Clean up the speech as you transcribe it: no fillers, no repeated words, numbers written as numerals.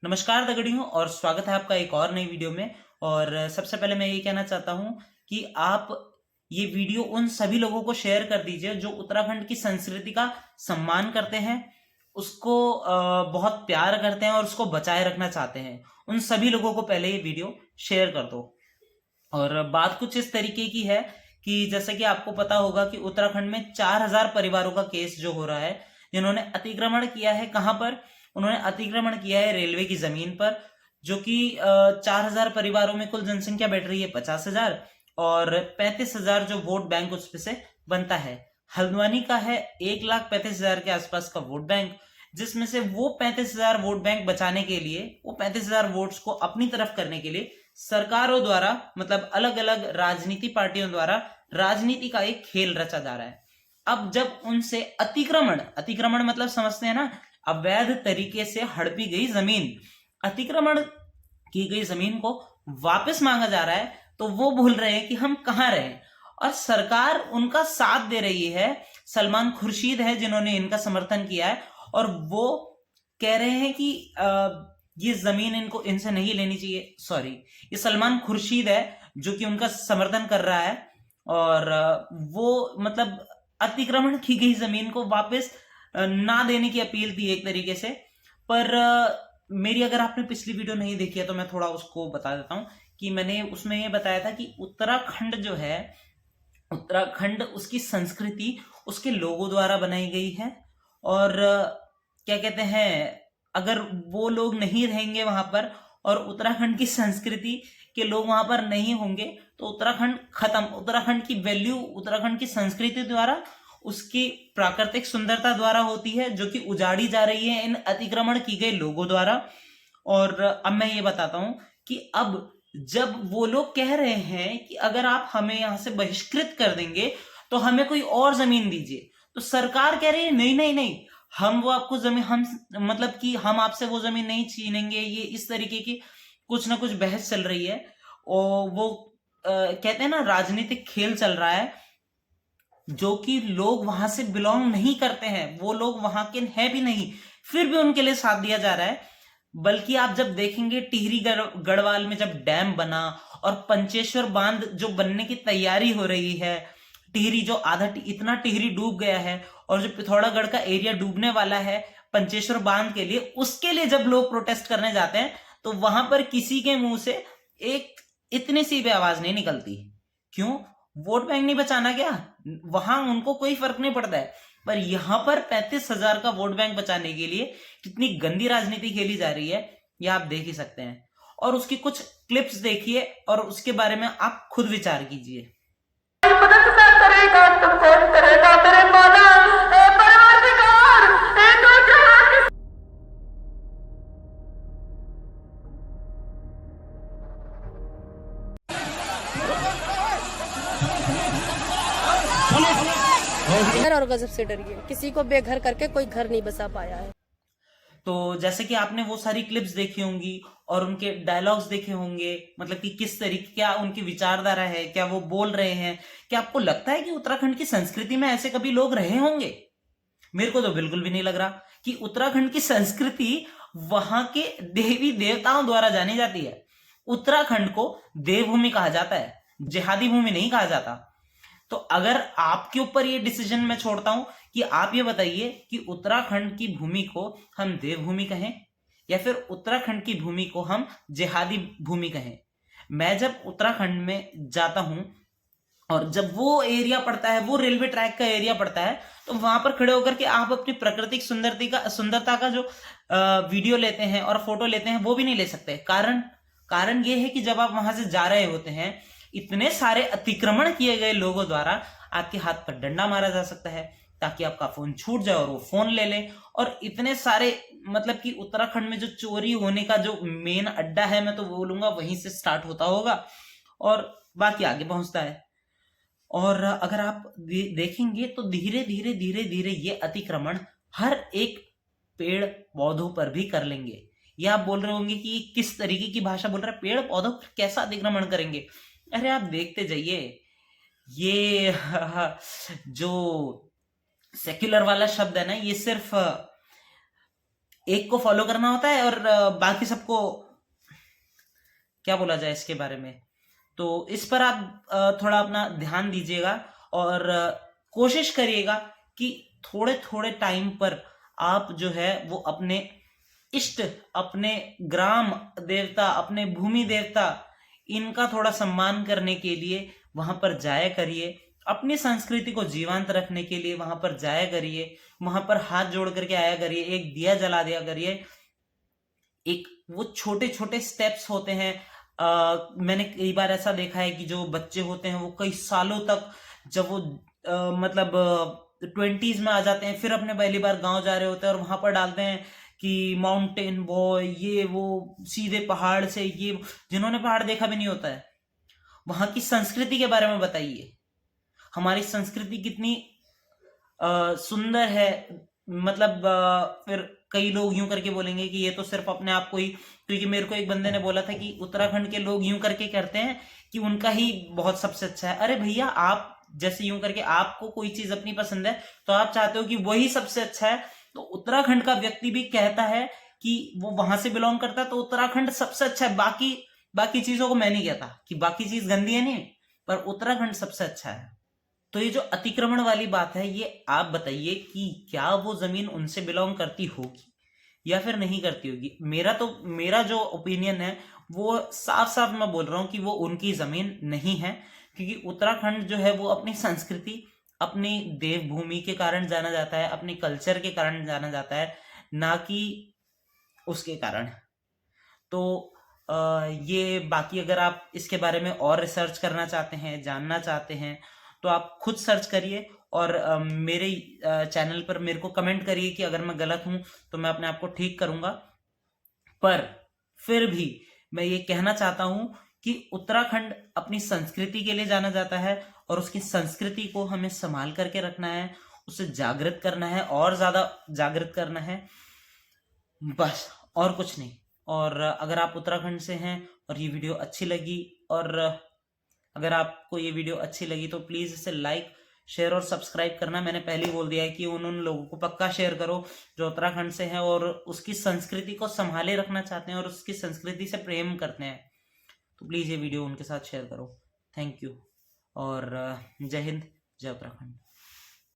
नमस्कार दगड़ियों और स्वागत है आपका एक और नई वीडियो में। और सबसे पहले मैं ये कहना चाहता हूँ कि आप ये वीडियो उन सभी लोगों को शेयर कर दीजिए जो उत्तराखंड की संस्कृति का सम्मान करते हैं, उसको बहुत प्यार करते हैं और उसको बचाए रखना चाहते हैं। उन सभी लोगों को पहले ये वीडियो शेयर कर दो। और बात कुछ इस तरीके की है कि जैसे कि आपको पता होगा कि उत्तराखंड में 4000 परिवारों का केस जो हो रहा है, जिन्होंने अतिक्रमण किया है। कहां पर उन्होंने अतिक्रमण किया है? रेलवे की जमीन पर, जो कि 4000 परिवारों में कुल जनसंख्या बैठ रही है 50,000, और 35,000 जो वोट बैंक उसमें से बनता है। हल्द्वानी का है 1,35,000 के आसपास का वोट बैंक, जिसमें से वो 35,000 वोट बैंक बचाने के लिए, वो 35,000 वोट्स को अपनी तरफ करने के लिए सरकारों द्वारा, मतलब अलग अलग राजनीति पार्टियों द्वारा राजनीति का एक खेल रचा जा रहा है। अब जब उनसे अतिक्रमण अतिक्रमण मतलब समझते हैं ना, अवैध तरीके से हड़पी गई जमीन, अतिक्रमण की गई जमीन को वापस मांगा जा रहा है, तो वो भूल रहे हैं कि हम कहां रहे। और सरकार उनका साथ दे रही है। सलमान खुर्शीद है जिन्होंने इनका समर्थन किया है, और वो कह रहे हैं कि ये जमीन इनको इनसे नहीं लेनी चाहिए। सॉरी, ये सलमान खुर्शीद है जो कि उनका समर्थन कर रहा है। और वो मतलब अतिक्रमण की गई जमीन को वापस ना देने की अपील थी एक तरीके से। पर मेरी अगर आपने पिछली वीडियो नहीं देखी है तो मैं थोड़ा उसको बता देता हूं कि मैंने उसमें ये बताया था कि उत्तराखंड जो है, उत्तराखंड उसकी संस्कृति उसके लोगों द्वारा बनाई गई है। और क्या कहते हैं, अगर वो लोग नहीं रहेंगे वहां पर और उत्तराखंड की संस्कृति के लोग वहां पर नहीं होंगे तो उत्तराखंड खत्म। उत्तराखंड की वैल्यू उत्तराखंड की संस्कृति द्वारा, उसकी प्राकृतिक सुंदरता द्वारा होती है, जो कि उजाड़ी जा रही है इन अतिक्रमण की गए लोगों द्वारा। और अब मैं ये बताता हूं कि अब जब वो लोग कह रहे हैं कि अगर आप हमें यहां से बहिष्कृत कर देंगे तो हमें कोई और जमीन दीजिए, तो सरकार कह रही है नहीं नहीं नहीं, हम वो आपको जमीन, हम मतलब कि हम आपसे वो जमीन नहीं छीनेंगे। ये इस तरीके की कुछ ना कुछ बहस चल रही है। और वो कहते हैं ना, राजनीतिक खेल चल रहा है, जो कि लोग वहां से बिलोंग नहीं करते हैं, वो लोग वहां के हैं भी नहीं, फिर भी उनके लिए साथ दिया जा रहा है। बल्कि आप जब देखेंगे टिहरी गढ़वाल में जब डैम बना और पंचेश्वर बांध जो बनने की तैयारी हो रही है, टिहरी जो इतना टिहरी डूब गया है, और जो पिथौरागढ़ का एरिया डूबने वाला है पंचेश्वर बांध के लिए, उसके लिए जब लोग प्रोटेस्ट करने जाते हैं तो वहां पर किसी के मुंह से एक इतनी सी भी आवाज नहीं निकलती। क्यों? वोट बैंक नहीं बचाना क्या? वहां उनको कोई फर्क नहीं पड़ता है। पर यहां पर 35,000 का वोट बैंक बचाने के लिए कितनी गंदी राजनीति खेली जा रही है, यह आप देख ही सकते हैं। और उसकी कुछ क्लिप्स देखिए और उसके बारे में आप खुद विचार कीजिए। मदद ना करेगा तो कौन करेगा मेरे मौला, ए परवरदिगार, ए दो जहां के डर और गजब से डरिए, किसी को बेघर करके कोई घर नहीं बसा पाया है। तो जैसे कि आपने वो सारी क्लिप्स देखी होंगी और उनके डायलॉग्स देखे होंगे, मतलब कि किस तरीके, क्या उनकी विचारधारा है, क्या वो बोल रहे हैं। क्या आपको लगता है कि उत्तराखंड की संस्कृति में ऐसे कभी लोग रहे होंगे? मेरे को तो बिल्कुल भी नहीं लग रहा कि उत्तराखंड की संस्कृति वहां के देवी देवताओं द्वारा जानी जाती है। उत्तराखंड को देवभूमि कहा जाता है, जिहादी भूमि नहीं कहा जाता। तो अगर आपके ऊपर ये डिसीजन मैं छोड़ता हूं कि आप ये बताइए कि उत्तराखंड की भूमि को हम देवभूमि कहें या फिर उत्तराखंड की भूमि को हम जिहादी भूमि कहें। मैं जब उत्तराखंड में जाता हूं और जब वो एरिया पड़ता है, वो रेलवे ट्रैक का एरिया पड़ता है, तो वहां पर खड़े होकर के आप अपनी प्राकृतिक सुंदरता का जो वीडियो लेते हैं और फोटो लेते हैं वो भी नहीं ले सकते। कारण ये है कि जब आप वहां से जा रहे होते हैं, इतने सारे अतिक्रमण किए गए लोगों द्वारा आपके हाथ पर डंडा मारा जा सकता है ताकि आपका फोन छूट जाए और वो फोन ले ले। और इतने सारे, मतलब कि उत्तराखंड में जो चोरी होने का जो मेन अड्डा है, मैं तो बोलूंगा वहीं से स्टार्ट होता होगा और बाकी आगे पहुंचता है। और अगर आप देखेंगे तो धीरे धीरे धीरे धीरे ये अतिक्रमण हर एक पेड़ पौधों पर भी कर लेंगे। ये आप बोल रहे होंगे कि किस तरीके की भाषा बोल रहा है, पेड़ पौधों पर कैसा अतिक्रमण करेंगे? अरे आप देखते जाइए। ये जो सेक्युलर वाला शब्द है ना, ये सिर्फ एक को फॉलो करना होता है और बाकी सबको क्या बोला जाए इसके बारे में। तो इस पर आप थोड़ा अपना ध्यान दीजिएगा और कोशिश करिएगा कि थोड़े थोड़े टाइम पर आप जो है वो अपने इष्ट, अपने ग्राम देवता, अपने भूमि देवता, इनका थोड़ा सम्मान करने के लिए वहां पर जाया करिए। अपनी संस्कृति को जीवंत रखने के लिए वहां पर जाया करिए, वहां पर हाथ जोड़ करके आया करिए, एक दिया जला दिया करिए। एक वो छोटे छोटे स्टेप्स होते हैं। मैंने कई बार ऐसा देखा है कि जो बच्चे होते हैं वो कई सालों तक, जब वो मतलब 20s में आ जाते हैं, फिर अपने पहली बार गांव जा रहे होते हैं और वहां पर डालते हैं कि माउंटेन बॉय, ये वो, सीधे पहाड़ से, ये जिन्होंने पहाड़ देखा भी नहीं होता है। वहां की संस्कृति के बारे में बताइए, हमारी संस्कृति कितनी सुंदर है। मतलब फिर कई लोग यूं करके बोलेंगे कि ये तो सिर्फ अपने आप को ही, क्योंकि मेरे को एक बंदे ने बोला था कि उत्तराखंड के लोग यूं करके करते हैं कि उनका ही बहुत सबसे अच्छा है। अरे भैया, आप जैसे यूं करके आपको कोई चीज अपनी पसंद है तो आप चाहते हो कि वही सबसे अच्छा है, तो उत्तराखंड का व्यक्ति भी कहता है कि वो वहां से बिलोंग करता है तो उत्तराखंड सबसे अच्छा है। बाकी चीजों को मैं नहीं कहता कि बाकी चीज गंदी है, नहीं, पर उत्तराखंड सबसे अच्छा है। तो ये जो अतिक्रमण वाली बात है, ये आप बताइए कि क्या वो जमीन उनसे बिलोंग करती होगी या फिर नहीं करती होगी। मेरा जो ओपिनियन है वो साफ साफ मैं बोल रहा हूं कि वो उनकी जमीन नहीं है, क्योंकि उत्तराखंड जो है वो अपनी संस्कृति, अपनी देवभूमि के कारण जाना जाता है, अपने कल्चर के कारण जाना जाता है, ना कि उसके कारण। तो ये बाकी अगर आप इसके बारे में और रिसर्च करना चाहते हैं, जानना चाहते हैं, तो आप खुद सर्च करिए और मेरे चैनल पर मेरे को कमेंट करिए कि अगर मैं गलत हूं तो मैं अपने आप को ठीक करूंगा। पर फिर भी मैं ये कहना चाहता हूं कि उत्तराखंड अपनी संस्कृति के लिए जाना जाता है और उसकी संस्कृति को हमें संभाल करके रखना है, उसे जागृत करना है और ज्यादा जागृत करना है, बस और कुछ नहीं। और अगर आप उत्तराखंड से हैं और ये वीडियो अच्छी लगी, और अगर आपको ये वीडियो अच्छी लगी तो प्लीज इसे लाइक, शेयर और सब्सक्राइब करना। मैंने पहले ही बोल दिया है कि उन लोगों को पक्का शेयर करो जो उत्तराखंड से हैं और उसकी संस्कृति को संभाले रखना चाहते हैं और उसकी संस्कृति से प्रेम करते हैं। तो प्लीज ये वीडियो उनके साथ शेयर करो। थैंक यू और जय हिंद, जय उत्तराखंड।